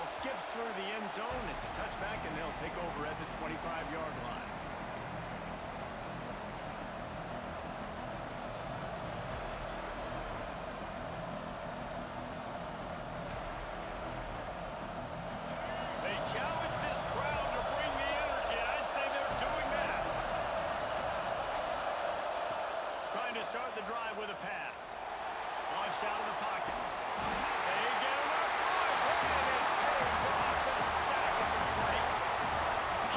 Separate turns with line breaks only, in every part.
skips through the end zone. It's a touchback, and they'll take over at the 25-yard line. They challenge this crowd to bring the energy, and I'd say they're doing that. Trying to start the drive with a pass. Launched out of the pocket. They get enough rush, and it pays off the sack at the 20.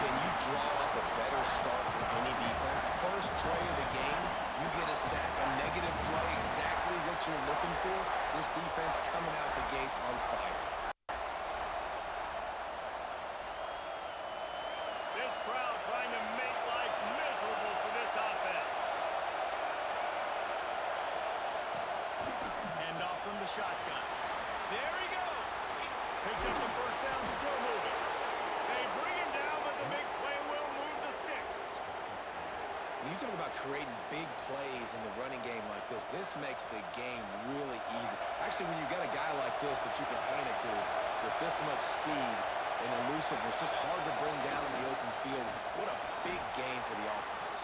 Can you draw up a better start for any defense? First play of the game, you get a sack, a negative play, exactly what you're looking for. This defense coming out the gates on fire.
This crowd trying to make life miserable for this offense. Hand off from the shotgun. There he goes. Picks up the first down, still moving. They bring him down, but the big play will move the sticks.
When you talk about creating big plays in the running game like this makes the game really easy. Actually, when you've got a guy like this that you can hand it to with this much speed and elusiveness, just hard to bring down in the open field. What a big game for the offense.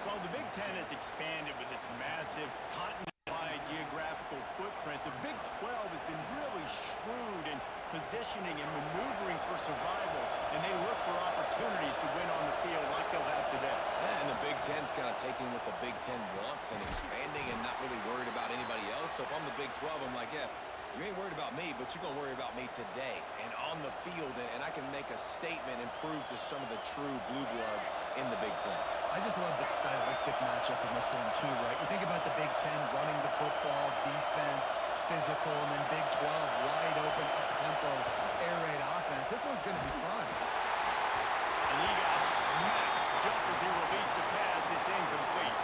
Well, the Big Ten has expanded with this massive continent-wide geographical footprint. The Big 12 has been really shrewd in positioning and maneuvering for survival, and they look for opportunities to win on the field like they'll have today.
Yeah, and the Big Ten's kind of taking what the Big Ten wants and expanding and not really worried about anybody else. So if I'm the Big 12, I'm like, yeah, you ain't worried about me, but you're going to worry about me today and on the field, and I can make a statement and prove to some of the true blue bloods in the Big Ten.
I just love the stylistic matchup in this one too, right? You think about the Big Ten running the football, defense, physical, and then Big 12 wide open, up-tempo, air raid offense. This one's going to be fun.
And he got smacked just as he released the pass. It's incomplete.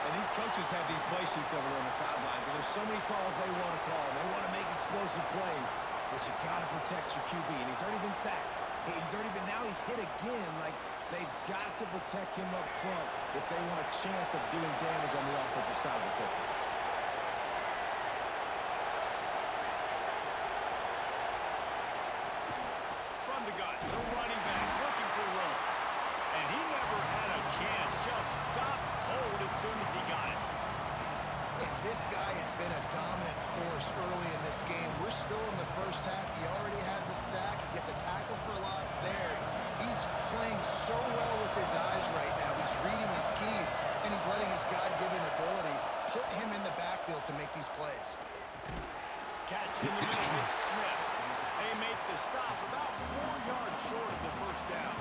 And these coaches have these play sheets over there on the sidelines, and there's so many calls they want to call. They want to make explosive plays, but you got to protect your QB, and he's already been sacked. Now he's hit again. Like, they've got to protect him up front if they want a chance of doing damage on the offensive side of the football.
From the gun, the running back looking for room. And he never had a chance. Just stopped cold as soon as he got it.
And this guy has been a dominant force early in this game. We're still in the first half. He already has a sack. He gets a tackle for loss there. He's playing so well with his eyes right now. He's reading his keys, and he's letting his God-given ability put him in the backfield to make these plays.
Catch in the middle. It's Smith. They make the stop about 4 yards short of the first down.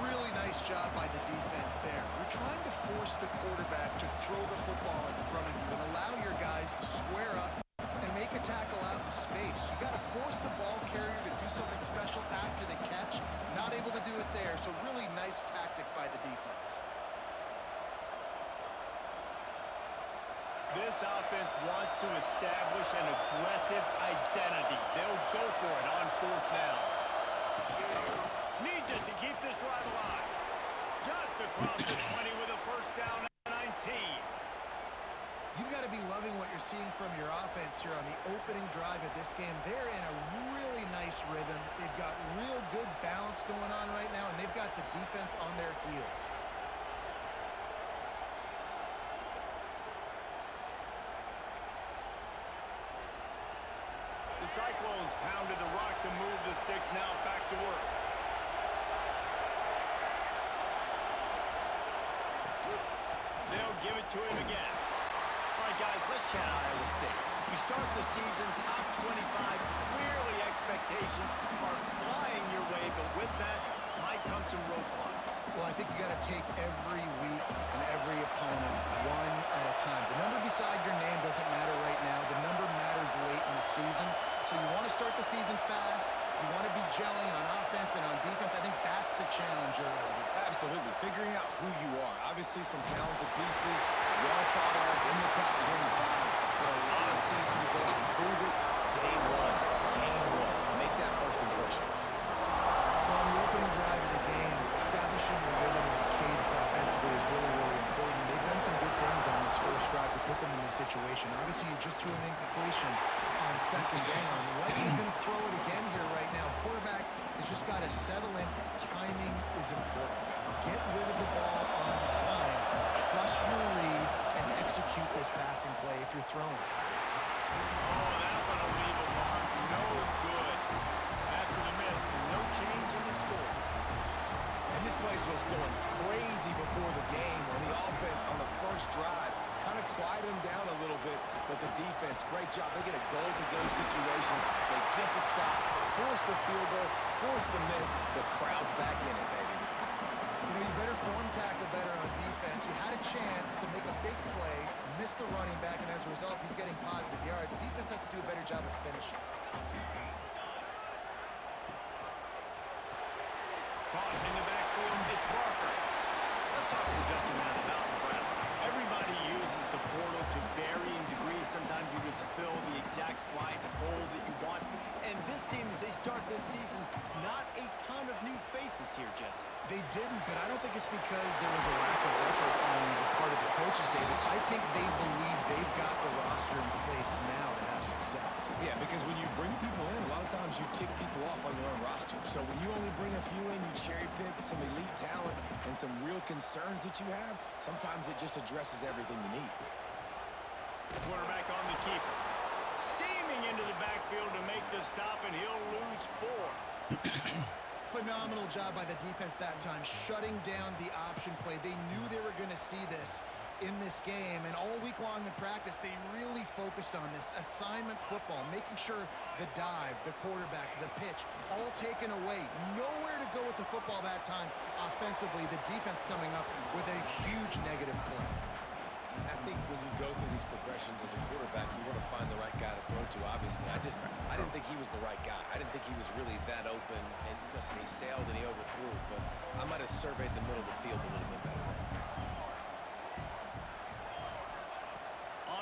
Really nice job by the defense there. You're trying to force the quarterback to throw the football in front of you and allow your guys to square up and make a tackle out in space. You got to force the ball carrier to do something special after the catch. Not able to do it there, so really nice tactic by the defense.
This offense wants to establish an aggressive identity. They'll go for it on fourth down. Needs it to keep this drive alive. Just across the 20 with a first down at 19.
You've got to be loving what you're seeing from your offense here on the opening drive of this game. They're in a really nice rhythm. They've got real good balance going on right now, and they've got the defense on their heels.
The Cyclones pounded the rock to move the sticks. Now back to work. They'll give it to him again. All right, guys, let's chat Iowa State. You start the season top 25. Clearly expectations are flying your way, but with that might come some roadblocks.
Well, I think you got to take every week and every opponent one at a time. The number beside your name doesn't matter right now. The number matters late in the season. So you want to start the season fast. You want to be gelling on offense and on defense. I think that's the challenge early.
Absolutely. Figuring out who you are. Obviously, some talented pieces, well thought of in the top 25. But a lot of season to go out and prove it. Day one, game one. Make that first impression.
Well, on the opening drive of the game, establishing your rhythm and cadence offensively is really, really important. They've done some good things on this first drive to put them in this situation. situation. Obviously, you just threw an incompletion on second down. Likely going to throw it again here right now. Quarterback has just got to settle in. Timing is important. Get rid of the ball on time. Trust your read and execute this passing play if you're throwing.
Oh, that one will leave a mark. No good. After the miss, no change in the score.
And this place was going crazy before the game when the offense on the first drive kind of quieted them down a little bit, but the defense, great job. They get a goal-to-go situation. They get the stop, force the field goal, force the miss. The crowd's back in it, baby.
You know, you better form tackle better on defense. You had a chance to make a big play, miss the running back, and as a result, he's getting positive yards. Defense has to do a better job of finishing.
Caught in the backfield, it's Barker. Let's talk for just a minute about Nebraska. Everybody uses the portal to varying degrees. Sometimes you just fill the exact right hole that you want. And this team, as they start this season, not a ton of new faces here, Jesse.
They didn't, but I don't think it's because there was a lack of effort on the part of the coaches, David. I think they believe they've got the roster in place now to have success.
Yeah, because when you bring people in, a lot of times you tick people off on your own roster. So when you only bring a few in, you cherry pick some elite talent and some real concerns that you have, sometimes it just addresses everything you need.
Quarterback on the keeper. Steaming into the backfield to make the stop, and he'll lose 4.
Phenomenal job by the defense that time, shutting down the option play. They knew they were going to see this in this game, and all week long in practice, they really focused on this assignment football, making sure the dive, the quarterback, the pitch, all taken away. Nowhere to go with the football that time offensively. The defense coming up with a huge negative play.
I think when you go through these progressions as a quarterback, you want to find the right guy to throw to, obviously. I didn't think he was the right guy. I didn't think he was really that open. And listen, he sailed and he overthrew, but I might have surveyed the middle of the field a little bit better there.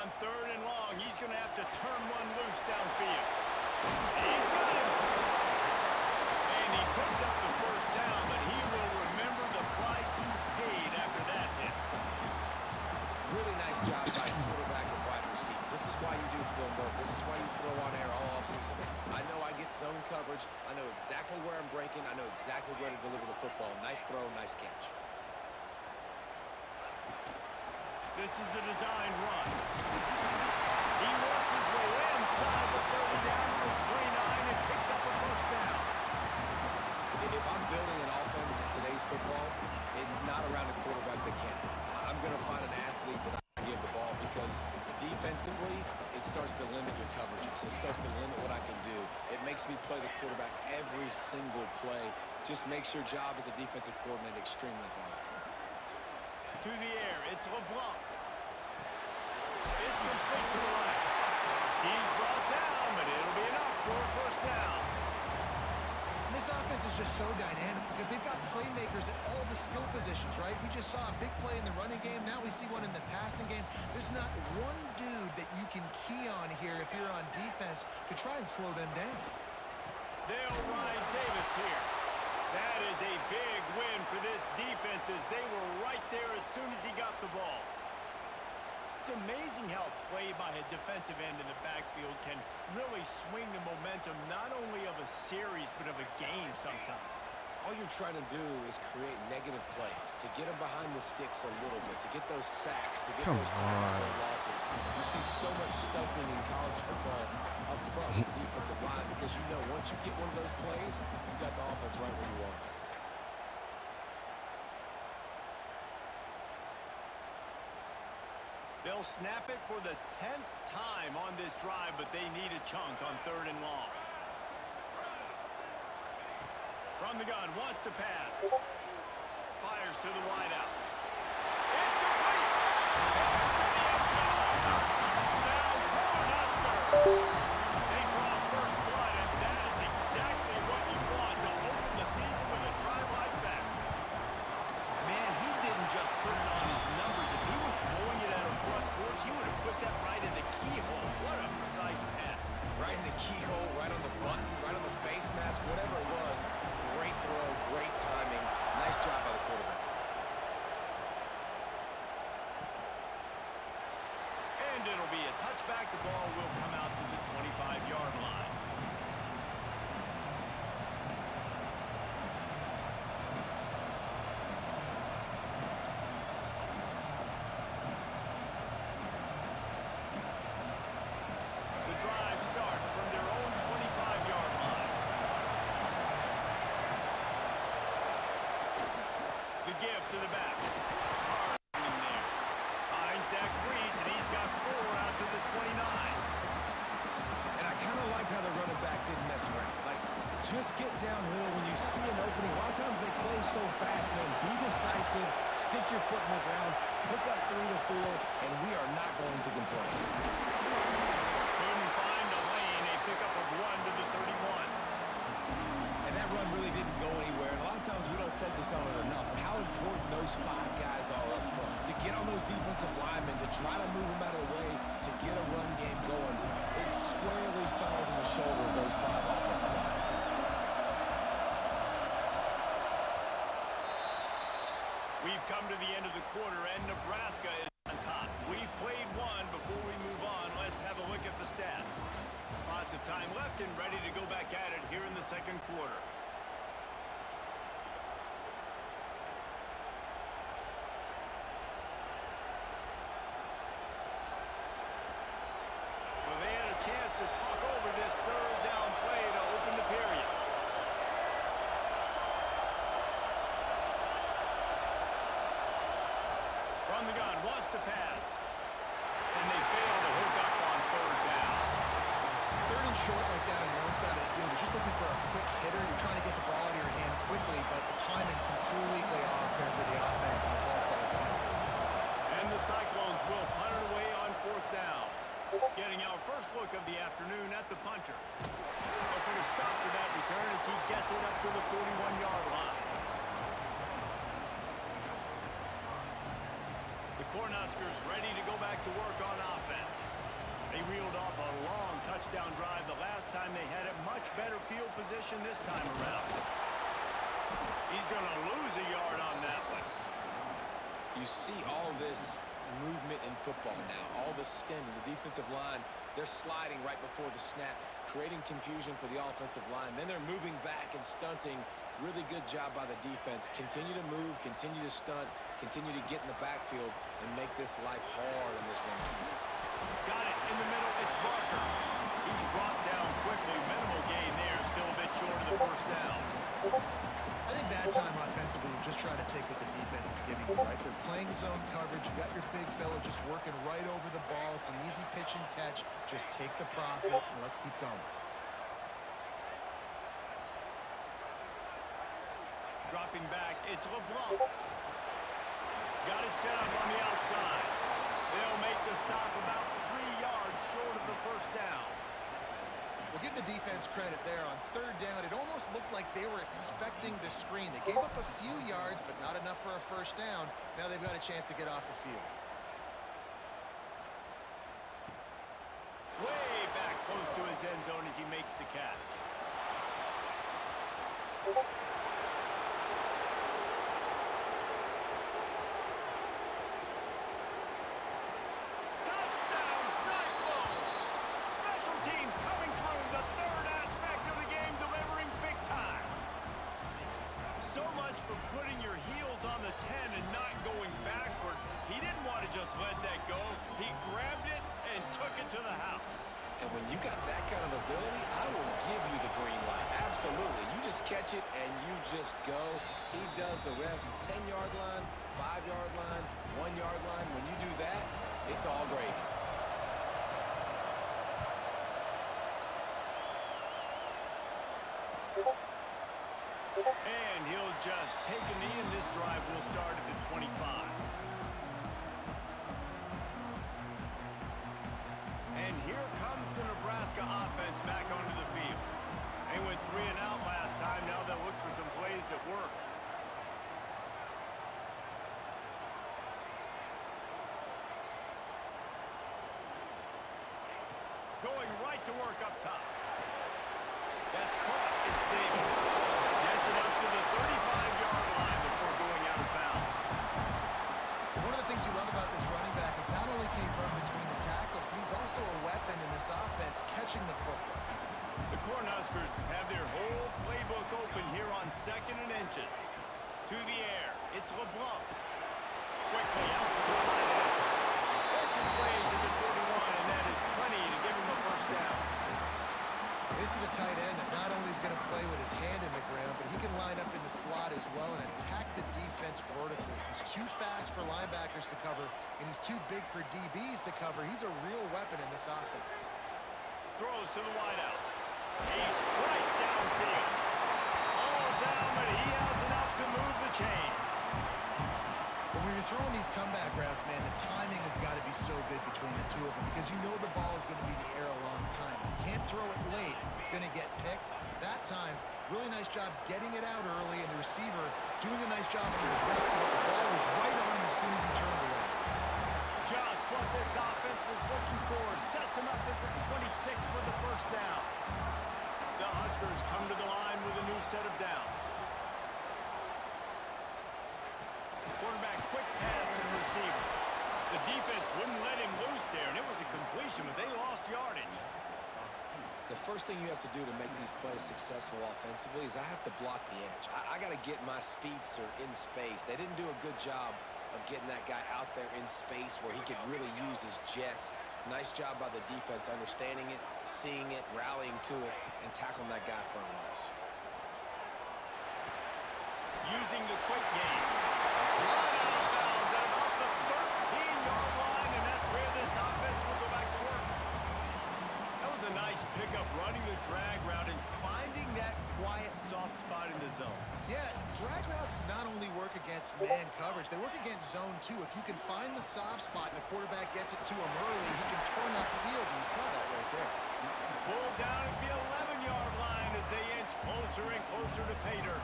On 3rd and long, he's going to have to turn one loose downfield. He's got him. And he picks up the first down, but he will remember the price he paid after that hit.
Really nice job by quarterback and wide receiver. This is why you do film work. This is why you throw on air all offseason. I know I get zone coverage. I know exactly where I'm breaking. I know exactly where to deliver the football. Nice throw, nice catch.
This is a designed run. He works his way inside the 30 down to the 29 and picks up a first down.
If I'm building an offense in today's football, it's not around a quarterback that can't. I'm going to find an athlete that I can give the ball because defensively, it starts to limit your coverages. It starts to limit what I can do. It makes me play the quarterback every single play. Just makes your job as a defensive coordinator extremely hard.
To the air, it's LeBlanc. It's complete to the right. He's brought down, but it'll be enough for a first down.
This offense is just so dynamic because they've got playmakers at all the skill positions, right? We just saw a big play in the running game. Now we see one in the passing game. There's not one dude that you can key on here if you're on defense to try and slow them down.
They'll ride Davis here. That is a big win for this defense as they were right there as soon as he got the ball. It's amazing how play by a defensive end in the backfield can really swing the momentum not only of a series but of a game sometimes.
All you're trying to do is create negative plays, to get them behind the sticks a little bit, to get those sacks, to get those tackles for losses. You see so much stunting in college football up front with the defensive line because you know once you get one of those plays, you've got the offense right where you want.
They'll snap it for the 10th time on this drive, but they need a chunk on 3rd and long. From the gun, wants to pass. Fires to the wideout. It's complete! Touchdown, Cornhusker! They draw first blood, and that is exactly what you want to open the season with a drive like that. Man, he didn't just put it on his numbers. If he were throwing it at a front porch, he would have put that right in the keyhole. What a precise pass.
Right in the keyhole, right on the button, right on the face mask, whatever it was. Great throw, great timing.
And it'll be a touchback. The ball will come out to the 25-yard line. The drive starts from their own 25-yard line. The give to the back. Hard in there. Finds that crease, and he's got 4 out to the 29.
And I kind of like how the running back didn't mess around. Like, just get downhill when you see an opening. A lot of times they close so fast, man. Be decisive, stick your foot in the ground, pick up 3 to 4, and we are not going to complain.
Couldn't find a lane. A pickup of 1 to the 31.
And that run really didn't go anywhere. And a lot of times we don't focus on it enough. But how important those 5 guys are up front. To get on those defensive linemen, to try to move them out of the way, to get a run game going. It squarely falls on the shoulder of those 5 offensive linemen.
We've come to the end of the quarter, and Nebraska is on top. We've played one. Before we move on, let's have a look at the stats. Lots of time left and ready to go back at it here in the second quarter. So they had a chance to talk over this third down play to open the period. From the gun, wants to pass. And they fail to hook up on third down.
Third and short like that on the other side of the field, you're just looking for a quick hitter. You're trying to get the ball out of your hand quickly, but the timing completely off there for the offense, and the ball falls out.
And the Cyclones will punt it away on fourth down. Getting our first look of the afternoon at the punter. They'll put a stop to that return as he gets it up to the 41-yard line. The Cornhuskers ready to go back to work on offense. They reeled off a long touchdown drive the last time they had it. Much better field position this time around. He's going to lose a yard on that one.
You see all this movement in football now. All the stemming, the defensive line, they're sliding right before the snap, creating confusion for the offensive line. Then they're moving back and stunting. Really good job by the defense. Continue to move, continue to stunt, continue to get in the backfield and make this life hard in this one.
Got it in the middle. It's Barker. He's brought down quickly. Minimal gain there. Still a bit short of the first down.
I think that time offensively, you just try to take what the defense is giving you, right? They're playing zone coverage. You got your big fella just working right over the ball. It's an easy pitch and catch. Just take the profit and let's keep going.
Dropping back, it's LeBlanc. Got it set up on the outside. They'll make the stop about 3 yards short of the first down.
We'll give the defense credit there. On third down, it almost looked like they were expecting the screen. They gave up a few yards, but not enough for a first down. Now they've got a chance to get off the field.
Way back close to his end zone as he makes the catch. Touchdown, Cyclones! Special teams coming through, the third aspect of the game, delivering big time. So much for putting your heels on the 10 and not going backwards. He didn't want to just let that go. He grabbed it and took it to the house.
And when you got that kind of ability, I will give you the green light. Absolutely. You just catch it and you just go. He does the refs 10-yard line, 5-yard line, 1-yard line. When you do that, it's all gravy.
And he'll just take a knee, and this drive will start at the 25. And here comes the Nebraska offense back onto the field. They went 3 and out last time. Now they'll look for some plays that work. Going right to work up top. That's caught. It's Davis. Gets it up to the 35-yard line before going out of bounds.
One of the things you love about this running back is not only can he run between the tackles, he's also a weapon in this offense, catching the football.
The Cornhuskers have their whole playbook open here on 2nd and inches. To the air, it's LeBlanc. Quickly out to the tight end. Works his way to the 31, and that is plenty to give him a first down.
This is a tight end that not only is going to play with his hand in the ground, but he can line up in the slot as well and attack the defense vertically. He's too fast for linebackers to cover, and he's too big for DBs to cover. He's a real weapon in this offense.
Throws to the wideout. He's straight downfield. All down, but he has enough to move the chains.
When you're throwing these comeback routes, man, the timing has got to be so good between the two of them because you know the ball is going to be in the air a long time. You can't throw it late. It's going to get picked. That time, really nice job getting it out early, and the receiver doing a nice job on his route so that the ball was right on him as soon as he turned away.
Just what this offense was looking for. Sets him up at the 26 for the first down. The Huskers come to the line with a new set of downs. Quarterback quick pass to the receiver. The defense wouldn't let him loose there, and it was a completion, but they lost yardage.
The first thing you have to do to make these plays successful offensively is I have to block the edge. I got to get my speedster in space. They didn't do a good job of getting that guy out there in space where he could really use his jets. Nice job by the defense understanding it, seeing it, rallying to it, and tackling that guy for a loss.
Using the quick game. Run out of bounds at about the 13-yard line, and that's where this offense will go back to work. That was a nice pickup, running the drag route and finding that quiet, soft spot in the zone.
Yeah, drag routes not only work against man coverage, they work against zone too. If you can find the soft spot and the quarterback gets it to him early, he can turn upfield, and you saw that right there.
Pulled down at the 11-yard line as they inch closer and closer to Pater.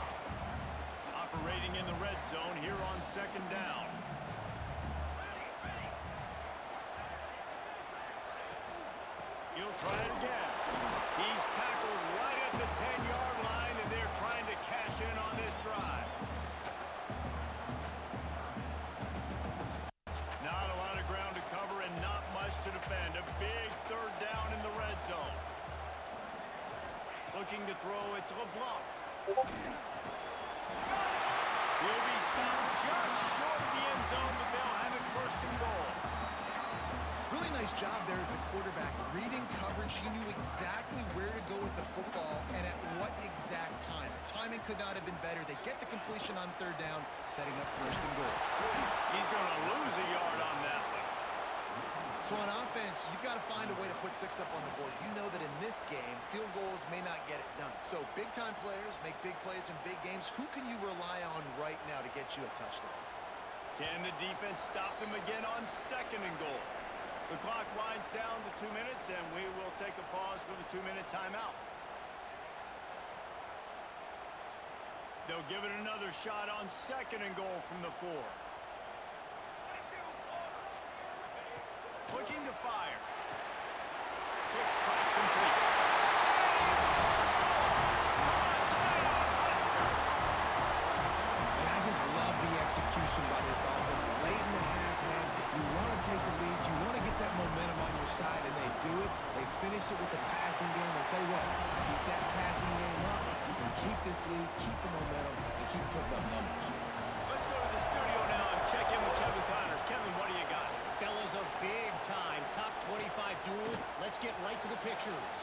Operating in the red zone here on 2nd down. He'll try it again. He's tackled right at the 10-yard line, and they're trying to cash in on this drive. Not a lot of ground to cover and not much to defend. A big 3rd down in the red zone. Looking to throw, it's LeBlanc. He'll be stopped just short of the end zone, but they'll have it 1st and goal.
Really nice job there of the quarterback. Reading coverage, he knew exactly where to go with the football and at what exact time. The timing could not have been better. They get the completion on 3rd down, setting up 1st and goal.
He's going to lose a yard on that one.
So on offense, you've got to find a way to put 6 up on the board. You know that in this game, field goals may not get it done. So big-time players make big plays in big games. Who can you rely on right now to get you a touchdown?
Can the defense stop them again on 2nd and goal? The clock winds down to 2 minutes, and we will take a pause for the 2-minute timeout. They'll give it another shot on 2nd and goal from the 4. Looking to fire. Quick strike complete. Touchdown, Husker!
And I just love the execution by this offense. Late in the half, man, you want to take the lead. You want to get that momentum on your side, and they do it. They finish it with the passing game. I'll tell you what, keep that passing game up, and keep this lead, keep the momentum, and keep putting up numbers.
Let's go to the studio now and check in with Kevin Connors. Kevin, what do you got?
Fellas, a big-time top 25 duel. Let's get right to the pictures.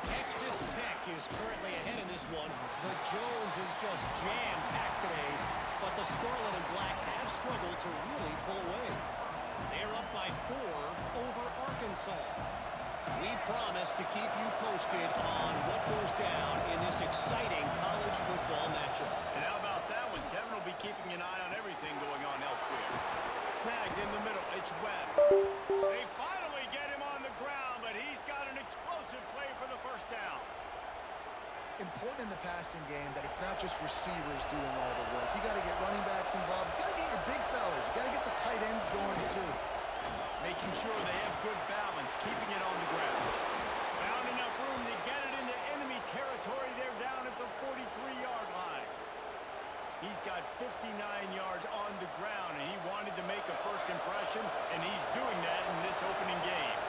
Texas Tech is currently ahead in this one. The Jones is just jam-packed today, but the Scarlet and Black have struggled to really pull away. They're up by 4 over Arkansas. We promise to keep you posted on what goes down in this exciting college football matchup.
And how about that one? Kevin will be keeping an eye on everything going on elsewhere. Snagged in the middle. It's Webb. They finally get him on the ground, but he's got an explosive play for the 1st down.
Important in the passing game that it's not just receivers doing all the work. You got to get running backs involved. You got to get your big fellas. You got to get the tight ends going too.
Making sure they have good balance, keeping it on the ground. Found enough room to get it into enemy territory. They're down at the 43-yard line. He's got 59 yards on the ground, and he wanted to make a first impression, and he's doing that in this opening game.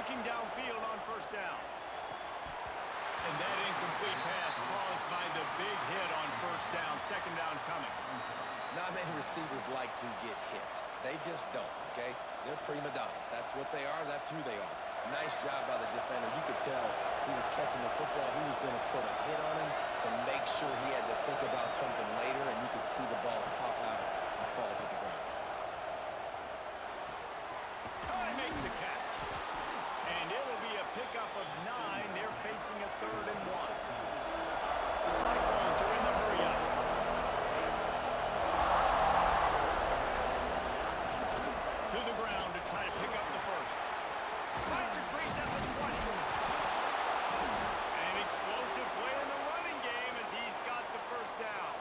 Looking downfield on first down. And that incomplete pass caused by the big hit on first down. Second down coming.
Not many receivers like to get hit. They just don't, okay? They're prima donnas. That's what they are. That's who they are. Nice job by the defender. You could tell he was catching the football. He was going to put a hit on him to make sure he had to think about something later, and you could see the ball pop out and fall to the ground.
Oh, he makes the catch. And it'll be a pickup of 9. They're facing a 3rd and 1. The Cyclones are in the hurry-up. To the ground to try to pick up the first. Finds a crease at the 20. An explosive play in the running game as he's got the first down.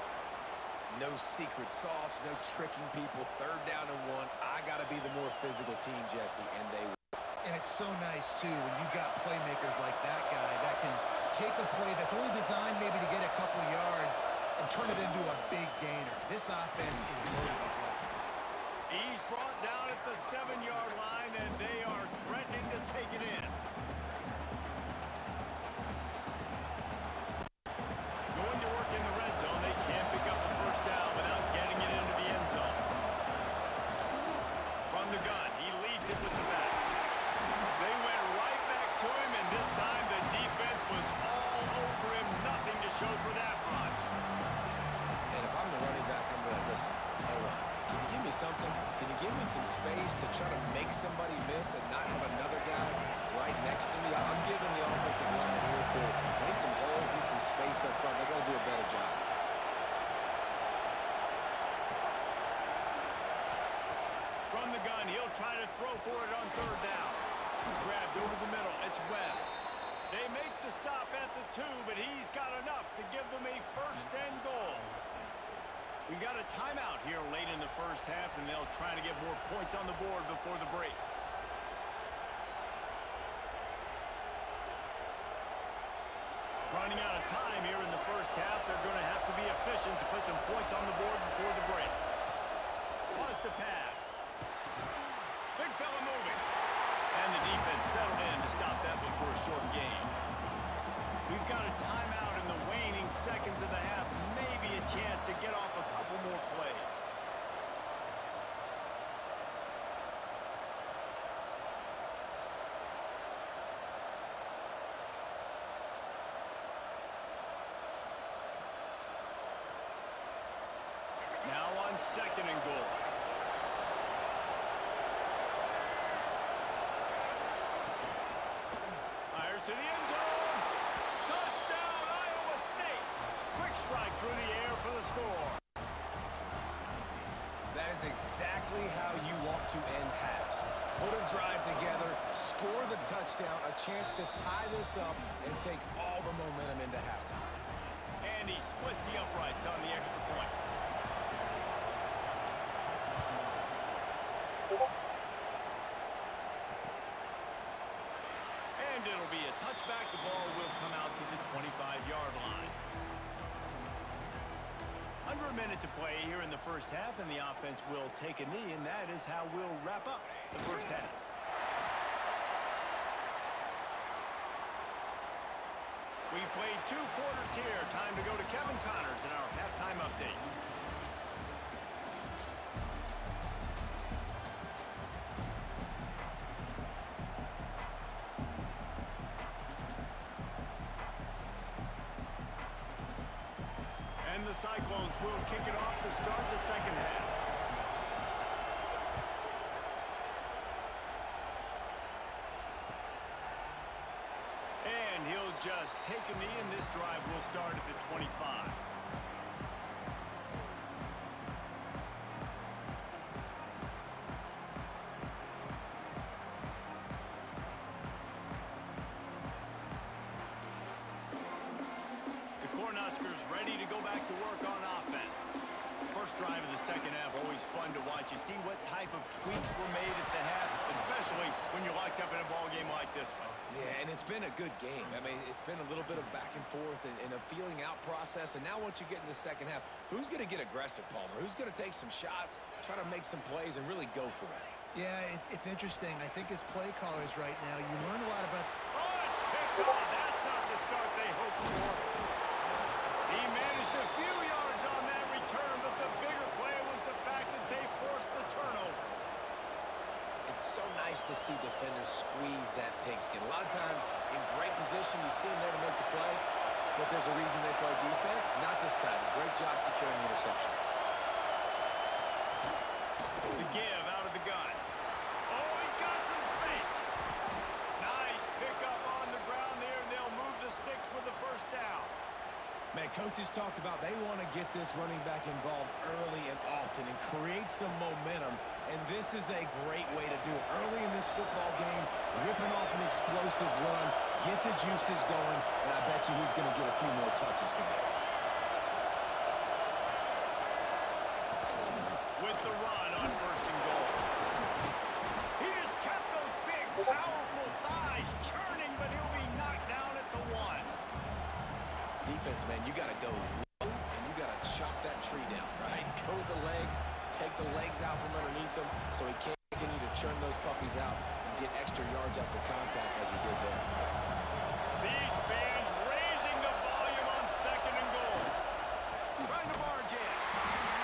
No secret sauce, no tricking people. 3rd down and 1. I got to be the more physical team, Jesse, and they will.
And it's so nice, too, when you've got playmakers like that guy that can take a play that's only designed maybe to get a couple yards and turn it into a big gainer. This offense is loaded with weapons.
He's brought down at the 7-yard line, and they are threatening to take it in. Going to work in the red zone. They can't pick up the first down without getting it into the end zone. From the gun, he leads it with the back. They went right back to him, and this time the defense was all over him. Nothing to show for that run.
And if I'm the running back, I'm going to listen. Hey, look, can you give me something? Can you give me some space to try to make somebody miss and not have another guy right next to me? I'm giving the offensive line an earful. I need some holes, need some space up front. They got to do a better job.
From the gun, he'll try to throw for it on 3rd down. Grabbed over the middle. It's Webb. They make the stop at the 2, but he's got enough to give them a 1st and goal. We got a timeout here late in the first half, and they'll try to get more points on the board before the break. Running out of time here in the first half. They're going to have to be efficient to put some points on the board before the break. Pause to pass. Big fella moving. And the defense settled in to stop that before a short game. We've got a timeout in the waning seconds of the half. Maybe a chance to get off a couple more plays. Now on 2nd and goal. Fires to the end zone. Touchdown, Iowa State. Quick strike through the air for the score.
That is exactly how you want to end halves. Put a drive together, score the touchdown, a chance to tie this up, and take all the momentum into halftime.
And he splits the uprights on the extra point. And it'll be a touchback. The ball will come out to the 25-yard line. Under a minute to play here in the first half, and the offense will take a knee, and that is how we'll wrap up the first half. We've played 2 quarters here. Time to go to Kevin Connors in our halftime update. And the Cyclones will kick it off to start the second half. And he'll just take a knee, and this drive will start at the 25. Ready to go back to work on offense. First drive of the second half, always fun to watch. You see what type of tweaks were made at the half, especially when you're locked up in a ball game like this one.
Yeah, and it's been a good game. I mean, it's been a little bit of back and forth and a feeling out process. And now once you get in the second half, who's going to get aggressive, Palmer? Who's going to take some shots, try to make some plays, and really go for it?
Yeah, it's interesting. I think as play callers right now, you learn a lot about...
Oh, it's picked off. That's not the start they hoped for. He managed a few yards on that return, but the bigger play was the fact that they forced the turnover.
It's so nice to see defenders squeeze that pigskin. A lot of times, in great position, you see them there to make the play, but there's a reason they play defense. Not this time. Great job securing the interception.
The give out of the gun. Oh, he's got some space. Nice pickup on the ground there, and they'll move the sticks with the first down.
Man, coaches talked about they want to get this running back involved early and often and create some momentum, and this is a great way to do it. Early in this football game, ripping off an explosive run, get the juices going, and I bet you he's going to get a few more touches today.
With the run on first and goal. He just kept those big, powerful thighs churning, but he'll be knocked down at the one.
Defense, man, you got to go low, and you got to chop that tree down, right? Go with the legs, take the legs out from underneath them so he can't continue to churn those puppies out and get extra yards after contact like he did there.
These fans raising the volume on second and goal. Trying to barge in.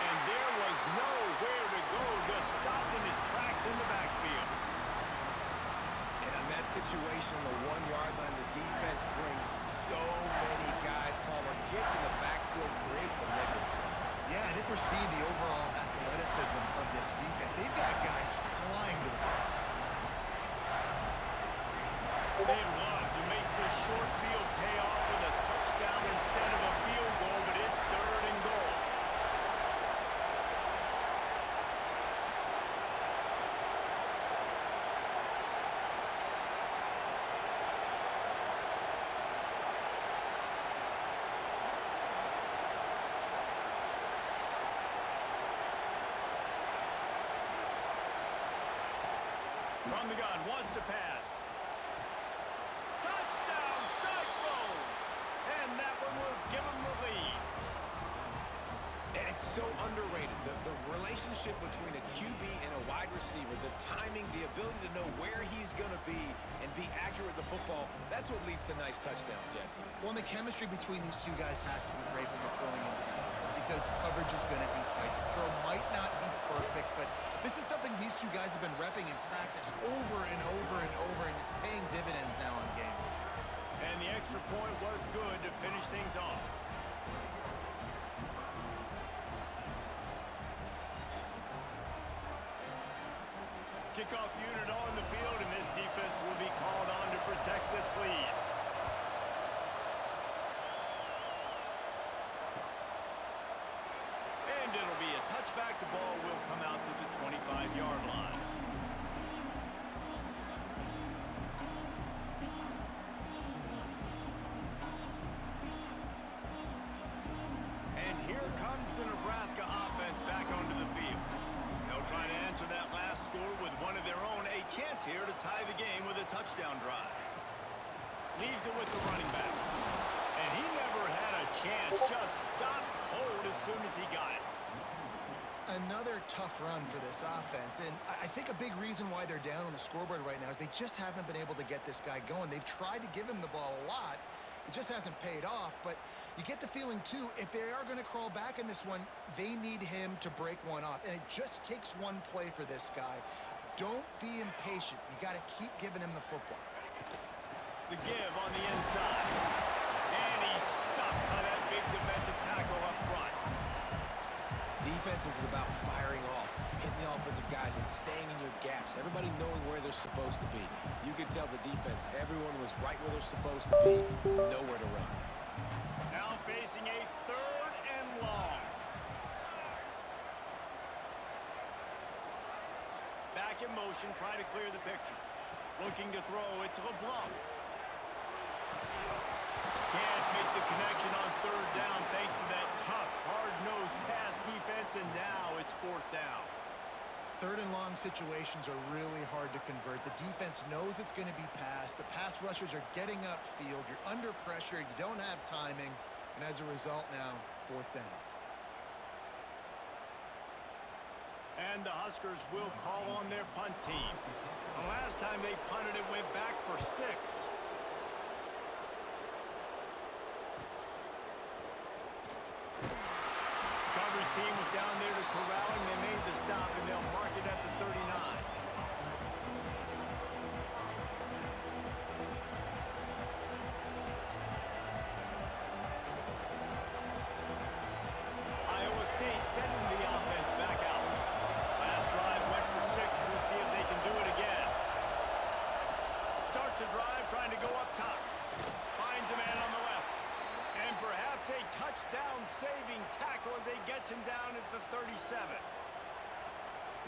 And there was nowhere to go, just stopped in his tracks in the backfield.
And on that situation, the 1-yard line, the defense brings so many guys. Palmer gets in the backfield, creates the negative play.
Yeah, I think we're seeing the overall athleticism of this defense. They've got guys flying to the ball.
They love to make this short field pay off with a touchdown instead of a field goal, but it's third and goal. From the gun, wants to pass. Touchdown, Cyclones! And that one will give them the lead.
And it's so underrated. The relationship between a QB and a wide receiver, the timing, the ability to know where he's going to be and be accurate with the football, that's what leads to nice touchdowns, Jesse.
Well, and the chemistry between these two guys has to be great when you're throwing into the end zone because coverage is going to be tight. The throw might not be perfect, but this is something these two guys have been repping in practice over and over and over, and it's paying dividends now on game.
And the extra point was good to finish things off. Kickoff unit on the field, and this defense will be called on to protect this lead. And it'll be a touchback. The ball will come out to the 25-yard line. And here comes the Nebraska offense back onto the field. They'll try to answer that last score with one of their own. A chance here to tie the game with a touchdown drive. Leaves it with the running back. And he never had a chance. Just stopped cold as soon as he got it.
Another tough run for this offense, and I think a big reason why they're down on the scoreboard right now is they just haven't been able to get this guy going. They've tried to give him the ball a lot. It just hasn't paid off, but you get the feeling, too, if they are going to crawl back in this one, they need him to break one off, and it just takes one play for this guy. Don't be impatient. You got to keep giving him the football.
The give on the inside. And he's stuffed by that big defensive tackle up front.
Defense is about firing off, hitting the offensive guys, and staying in your gaps. Everybody knowing where they're supposed to be. You could tell the defense, everyone was right where they're supposed to be, nowhere to run.
Now facing a third and long. Back in motion, trying to clear the picture. Looking to throw, it's LeBlanc. Can't make the connection on third down thanks to that tough, hard-nosed pass defense, and now it's fourth down.
Third and long situations are really hard to convert. The defense knows it's going to be passed. The pass rushers are getting upfield. You're under pressure. You don't have timing. And as a result now, fourth down.
And the Huskers will call on their punt team. The last time they punted, it went back for 6. Coverage team was down there to corralling. They made the stop, and they'll mark it at the 39. Iowa State sending the offense back out. Last drive went for 6. We'll see if they can do it again. Starts a drive trying to go up top. Finds a man on the left. And perhaps a touchdown-saving tackle as they get him down at the 37.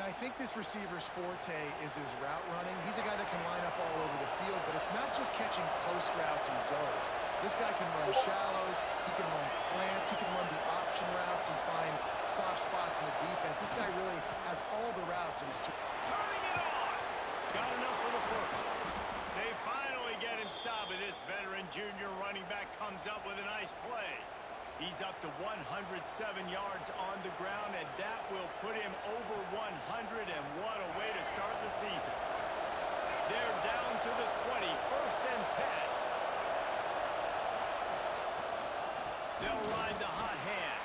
Now, I think this receiver's forte is his route running. He's a guy that can line up all over the field, but it's not just catching post routes and goes. This guy can run shallows, he can run slants, he can run the option routes and find soft spots in the defense. This guy really has all the routes in his tool.
Turning it on! Got enough for the first. They finally get him stopped, and this veteran junior running back comes up with a nice play. He's up to 107 yards on the ground, and that will put him over 100, and what a way to start the season. They're down to the 20, 1st and 10. They'll ride the hot hand.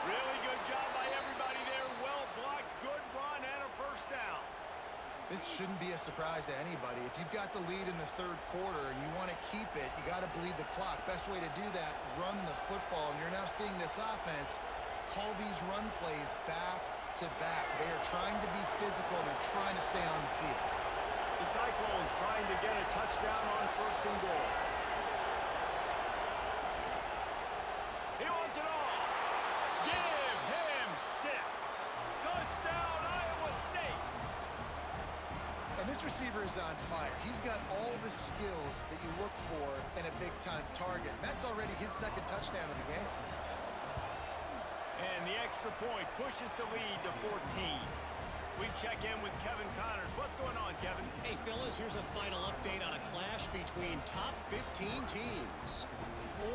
Really good job by everybody there. Well blocked, good run, and a first down.
This shouldn't be a surprise to anybody. If you've got the lead in the 3rd quarter and you want to keep it, you got to bleed the clock. Best way to do that, run the football. And you're now seeing this offense call these run plays back to back. They are trying to be physical and they're trying to stay on the field.
The Cyclones trying to get a touchdown on 1st and goal. He wants it all. Give him 6. Touchdown, Iowa State.
And this receiver is on fire. He's got all the skills that you look for in a big-time target. And that's already his 2nd touchdown of the game.
And the extra point pushes the lead to 14. We check in with Kevin Connors. What's going on, Kevin?
Hey, fellas, here's a final update on a clash between top 15 teams.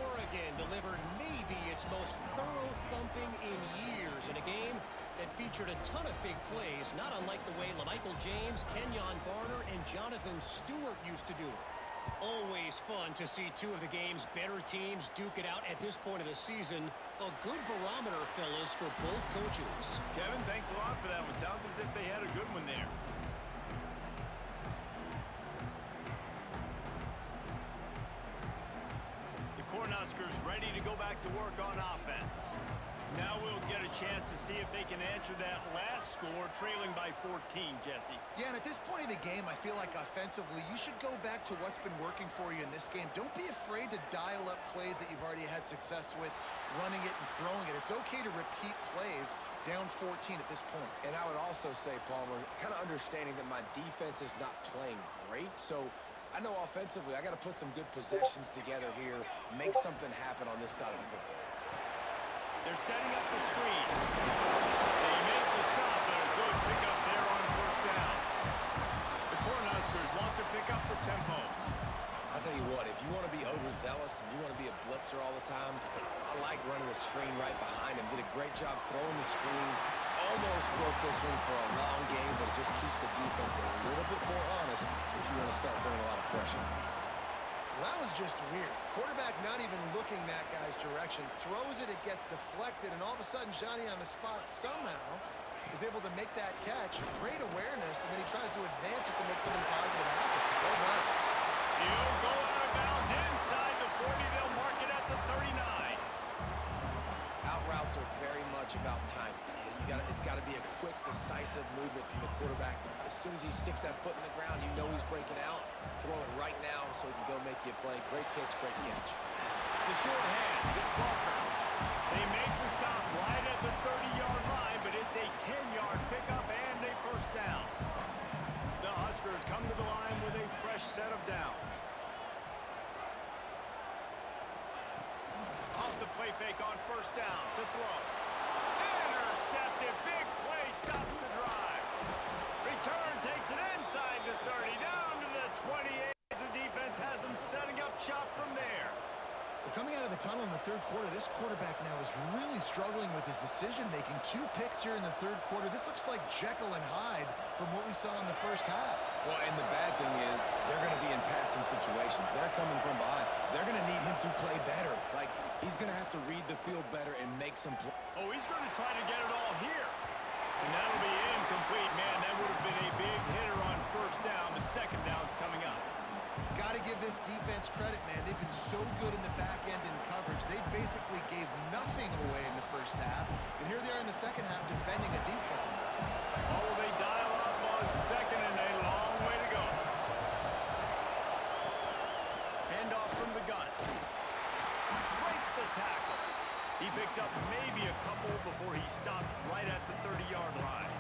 Oregon delivered maybe its most thorough thumping in years in a game that featured a ton of big plays, not unlike the way LaMichael James, Kenyon Barner, and Jonathan Stewart used to do it. Always fun to see 2 of the game's better teams duke it out at this point of the season. A good barometer, fellas, for both coaches.
Kevin, thanks a lot for that one. Sounds as if they had a good one there. The Cornhuskers ready to go back to work on offense. Now we'll get a chance to see if they can answer that last score, trailing by 14, Jesse.
Yeah, and at this point in the game, I feel like offensively, you should go back to what's been working for you in this game. Don't be afraid to dial up plays that you've already had success with, running it and throwing it. It's okay to repeat plays down 14 at this point.
And I would also say, Palmer, kind of understanding that my defense is not playing great, so I know offensively I got to put some good possessions together here, make something happen on this side of the football.
They're setting up the screen. They make the stop, but a good pickup there on 1st down. The Cornhuskers want to pick up the tempo.
I'll tell you what, if you want to be overzealous and you want to be a blitzer all the time, I like running the screen right behind him. Did a great job throwing the screen. Almost broke this one for a long game, but it just keeps the defense a little bit more honest if you want to start bringing a lot of pressure.
Well, that was just weird. Quarterback not even looking that guy's direction. Throws it, it gets deflected, and all of a sudden, Johnny on the spot somehow is able to make that catch. Great awareness, and then he tries to advance it to make something positive happen. Well done.
He'll go out of bounds inside the 40. They'll mark it at the 39.
Out routes are very much about timing. It's got to be a quick, decisive movement from the quarterback. As soon as he sticks that foot in the ground, you know he's breaking out. Throw it right now so he can go make you a play. Great pitch, great catch.
The short hand, it's Barker. They make the stop right at the 30-yard line, but it's a 10-yard pickup and a first down. The Huskers come to the line with a fresh set of downs. Off the play fake on 1st down to throw. Intercepted, big play, stops the drive. Return takes it inside the 30, down to the 28 as the defense has them setting up shop from there.
Coming out of the tunnel in the third quarter, this quarterback now is really struggling with his decision-making. 2 picks here in the third quarter. This looks like Jekyll and Hyde from what we saw in the first half.
Well, and the bad thing is they're going to be in passing situations. They're coming from behind. They're going to need him to play better. Like, he's going to have to read the field better and make some plays.
Oh, he's going to try to get it all here. And that'll be incomplete. Man, that would have been a big hitter on first down, but second down's coming up.
Got to give this defense credit, man. They've been so good in the back end in coverage. They basically gave nothing away in the first half. And here they are in the second half defending a deep ball.
Oh, they dial up on second and a long way to go. Handoff from the gun. Breaks the tackle. He picks up maybe a couple before he stopped right at the 30-yard line.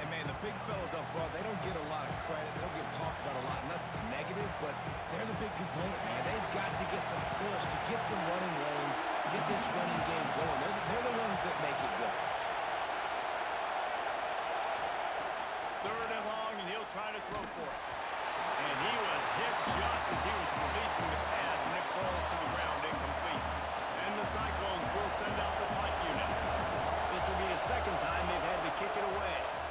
And, man, the big fellas up front, they don't get a lot of credit. They don't get talked about a lot unless it's negative, but they're the big component, man. They've got to get some push, to get some running lanes, get this running game going. They're the ones that make it go.
Third and long, and he'll try to throw for it. And he was hit just as he was releasing the pass, and it falls to the ground incomplete. And the Cyclones will send out the punt unit. This will be the second time they've had to kick it away.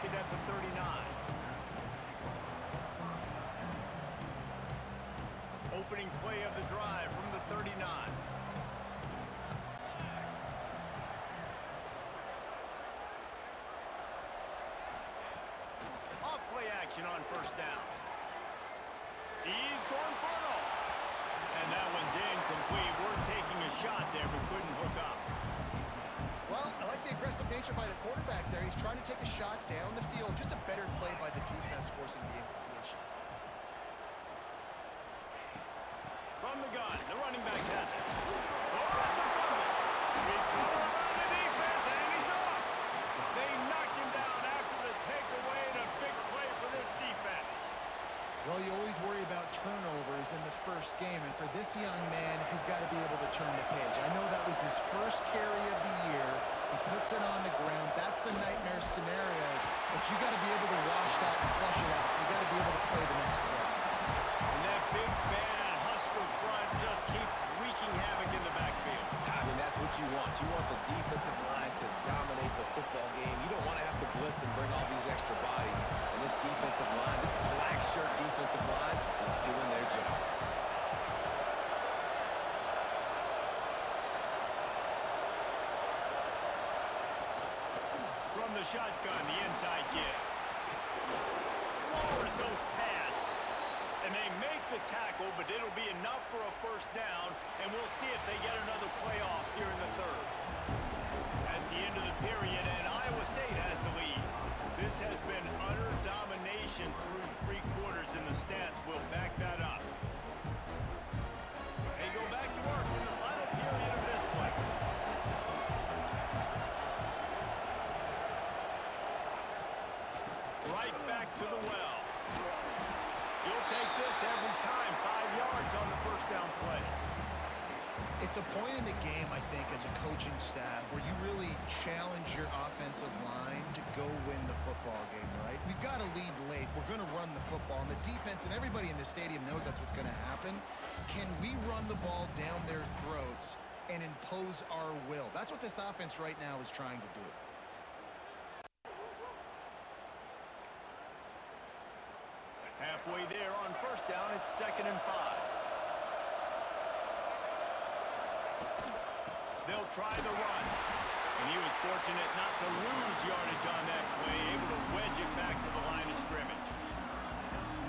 At the 39. Opening play of the drive from the 39. Off play action on first down. He's going for it all. And that one's incomplete. We're taking a shot there, but couldn't hook up.
Well, I like the aggressive nature by the quarterback there. He's trying to take a shot down the field. Just a better play by the defense forcing the incompletion.
From the gun, the running back has it. Oh, it's a fumble. Recovered by the defense, and he's off. They knocked him down after the takeaway, and a big play for this defense.
Well, you always worry about turnovers in the first game, and for this young man, he's got to be able to turn the page. I know that was his first carry of the year. He puts it on the ground. That's the nightmare scenario, but you got to be able to wash that and flush it out. You got to be able to play the next play.
And that big bad Husker front just keeps wreaking havoc in the backfield.
I mean, that's what you want. You want the defensive line to dominate the football game. You don't want to have to blitz and bring all these extra bodies. And this defensive line, this black shirt defensive line, is doing their job.
From the shotgun, the inside give. Lowers those pads. And they make the tackle, but it'll be enough for a first down, and we'll see if they get another playoff here in the third. That's the end of the period, and Iowa State has the lead. This has been utter domination through 3 quarters, and the stats will back that up. They go back to work in the final period of this one. Right back to the well. You'll take this every time. 5 yards on the first down play.
It's a point in the game, I think, as a coaching staff where you really challenge your offensive line to go win the football game, right? We've got to lead late. We're going to run the football, and the defense and everybody in the stadium knows that's what's going to happen. Can we run the ball down their throats and impose our will? That's what this offense right now is trying to do.
Halfway there on first down, it's 2nd and 5. They'll try the run. And he was fortunate not to lose yardage on that play, able to wedge it back to the line of scrimmage.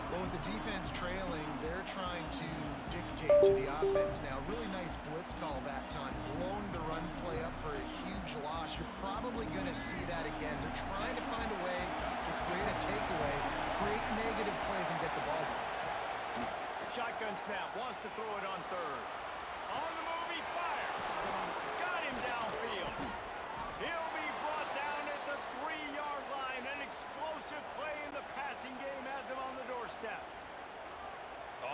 Well, with the defense trailing, they're trying to dictate to the offense now. Really nice blitz call that time. Blowing the run play up for a huge loss. You're probably going to see that again. They're trying to find a way to create a takeaway, create negative plays, and get the ball back.
Shotgun snap, wants to throw it on third. On the move, he fires. Got him downfield. He'll be brought down at the 3-yard line. An explosive play in the passing game has him on the doorstep.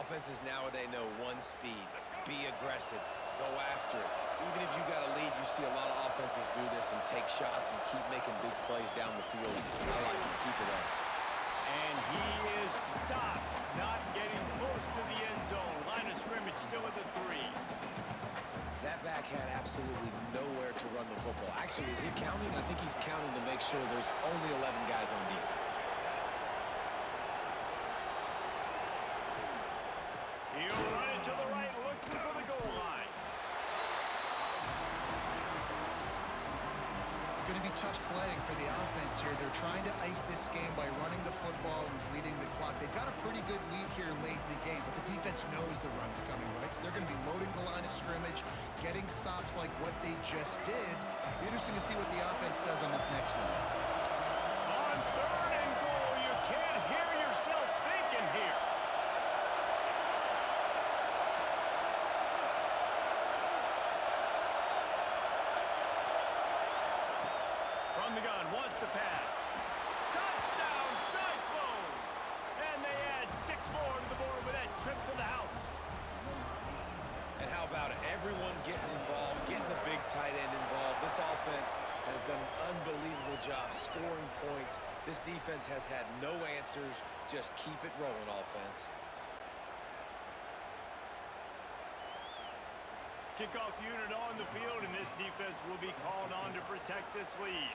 Offenses nowadays know one speed. Be aggressive. go after it. Even if you got a lead, you see a lot of offenses do this and take shots and keep making big plays down the field. I like it. Keep it up.
And he is stopped, not getting close to the end zone. Line of scrimmage still at the 3.
That back had absolutely nowhere to run the football. Actually, is he counting? I think he's counting to make sure there's only 11 guys on defense.
He'll run it to the right, looking for the goal line.
It's going to be tough sledding for the offense here. They're trying to ice this game by running the football and bleeding the clock. They've got a pretty good lead here late in the game, but the defense knows the run's coming, right? So they're going to be loading the line of scrimmage, getting stops like what they just did. Be interesting to see what the offense does on this next one.
On 3rd and goal, you can't hear yourself thinking here. From the gun, wants to pass. Touchdown, Cyclones! And they add 6 more to the board with that trip to the house.
And how about it? Everyone getting involved, getting the big tight end involved. This offense has done an unbelievable job scoring points. This defense has had no answers. Just keep it rolling, offense.
Kickoff unit on the field, and this defense will be called on to protect this lead.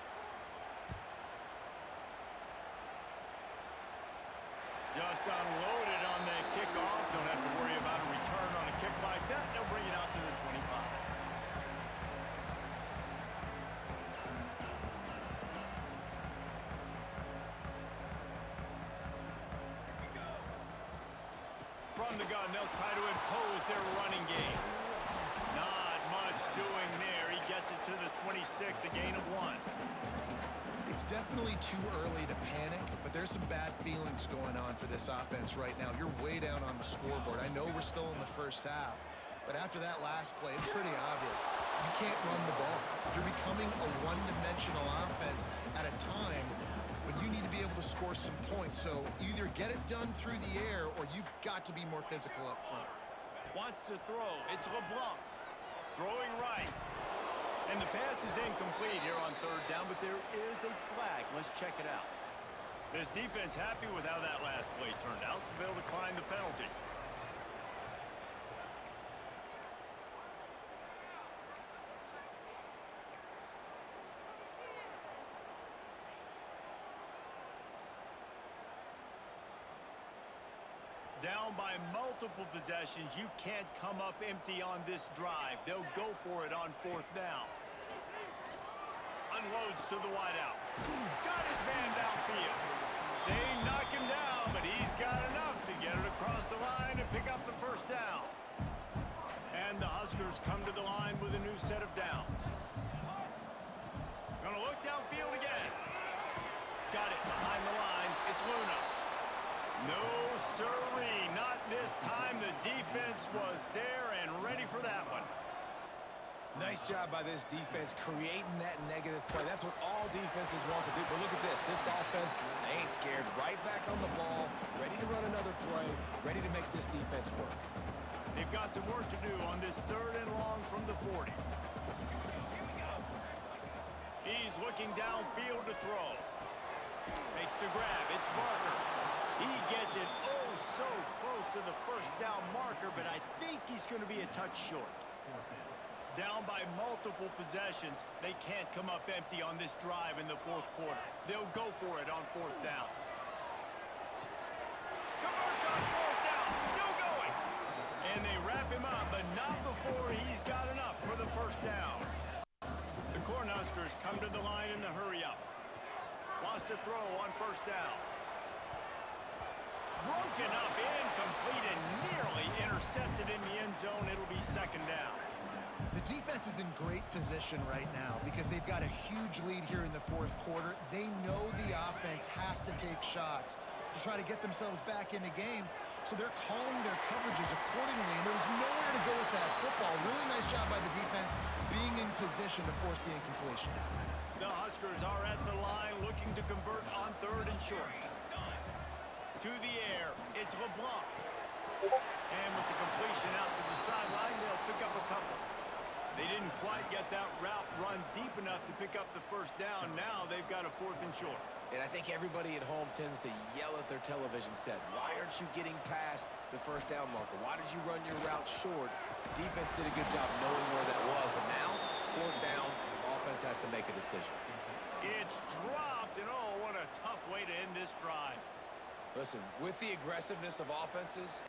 Just unloaded on that kickoff. Don't have to worry about a return on a kick like that. They'll bring it out to the 25. From the gun, they'll try to impose their running game. Not much doing there. He gets it to the 26, a gain of 1.
It's definitely too early to panic, but there's some bad feelings going on for this offense right now. You're way down on the scoreboard. I know we're still in the first half, but after that last play, it's pretty obvious. You can't run the ball. You're becoming a one-dimensional offense at a time when you need to be able to score some points. So either get it done through the air or you've got to be more physical up front.
Wants to throw. It's LeBlanc. Throwing right. And the pass is incomplete here on 3rd down, but there is a flag. Let's check it out. This defense happy with how that last play turned out, so they'll decline the penalty. Down by multiple possessions, you can't come up empty on this drive. They'll go for it on 4th down. Unloads to the wideout. Got his man downfield. They knock him down, but he's got enough to get it across the line and pick up the 1st down. And the Huskers come to the line with a new set of downs. Gonna look downfield again. Got it behind the line. It's Luna. No, sirree, not this time. The defense was there and ready for that one.
Nice job by this defense creating that negative play. That's what all defenses want to do. But look at this. This offense, they ain't scared. Right back on the ball, ready to run another play, ready to make this defense work.
They've got some work to do on this 3rd and long from the 40. He's looking downfield to throw. Makes the grab. It's Barker. He gets it oh so close to the 1st down marker, but I think he's going to be a touch short. Down by multiple possessions, they can't come up empty on this drive in the 4th quarter. They'll go for it on 4th down. Converts on 4th down, still going. And they wrap him up, but not before he's got enough for the 1st down. The Cornhuskers come to the line in the hurry-up. Wants to throw on 1st down. Broken up, incomplete, and nearly intercepted in the end zone. It'll be 2nd down.
The defense is in great position right now because they've got a huge lead here in the 4th quarter. They know the offense has to take shots to try to get themselves back in the game, so they're calling their coverages accordingly, and there was nowhere to go with that football. Really nice job by the defense being in position to force the incompletion.
The Huskers are at the line looking to convert on 3rd and short. To the air, it's LeBlanc. And with the completion out to the sideline, they'll pick up a couple. They didn't quite get that route run deep enough to pick up the first down. Now they've got a 4th and short.
And I think everybody at home tends to yell at their television set. Why aren't you getting past the first down marker? Why did you run your route short? Defense did a good job knowing where that was. But now, 4th down, offense has to make a decision.
It's dropped, and oh, what a tough way to end this drive.
Listen, with the aggressiveness of offenses,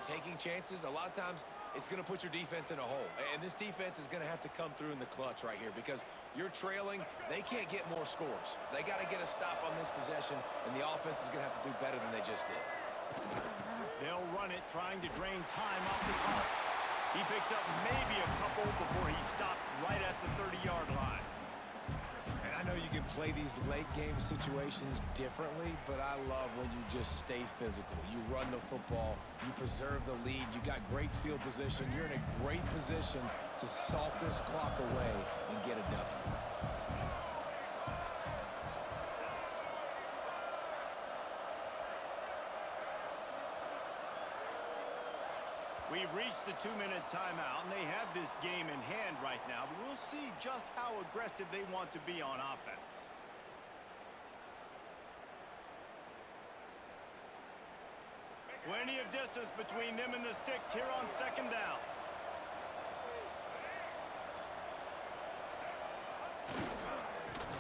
taking chances, a lot of times it's going to put your defense in a hole. And this defense is going to have to come through in the clutch right here because you're trailing. They can't get more scores. They got to get a stop on this possession, and the offense is going to have to do better than they just did.
They'll run it, trying to drain time off the clock. He picks up maybe a couple before he stopped right at the 30-yard line.
And I know you can play these late-game situations differently, but I love when you just stay physical. You run the football, you preserve the lead, you got great field position, you're in a great position to salt this clock away and get a W.
We've reached the 2-minute timeout, and they have this game in hand right now, but we'll see just how aggressive they want to be on offense. Plenty of distance between them and the sticks here on 2nd down.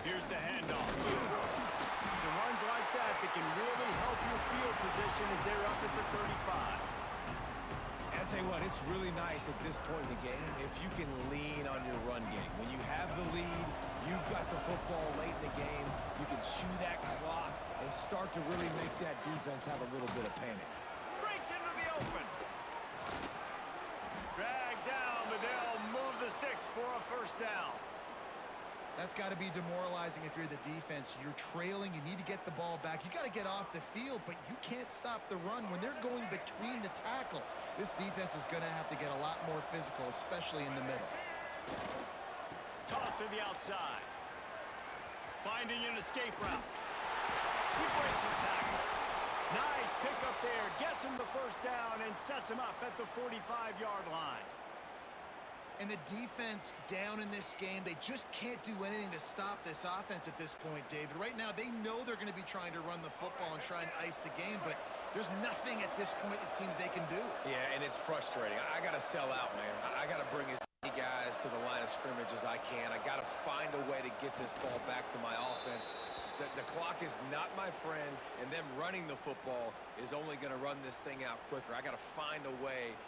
Here's the handoff. It's runs like that can really help your field position as they're up at the 35.
I'll tell you what, it's really nice at this point in the game if you can lean on your run game. When you have the lead, you've got the football late in the game, you can chew that clock and start to really make that defense have a little bit of panic.
Breaks into the open. Drag down, but they'll move the sticks for a 1st down.
That's got to be demoralizing if you're the defense. You're trailing. You need to get the ball back. You got to get off the field, but you can't stop the run when they're going between the tackles. This defense is going to have to get a lot more physical, especially in the middle.
Toss to the outside. Finding an escape route. He breaks a tackle. Nice pickup there. Gets him the 1st down and sets him up at the 45-yard line.
And the defense down in this game, they just can't do anything to stop this offense at this point, David. Right now, they know they're going to be trying to run the football and try and ice the game, but there's nothing at this point it seems they can do.
Yeah, and it's frustrating. I got to sell out, man. I got to bring as many guys to the line of scrimmage as I can. I got to find a way to get this ball back to my offense. The clock is not my friend, and them running the football is only going to run this thing out quicker. I got to find a way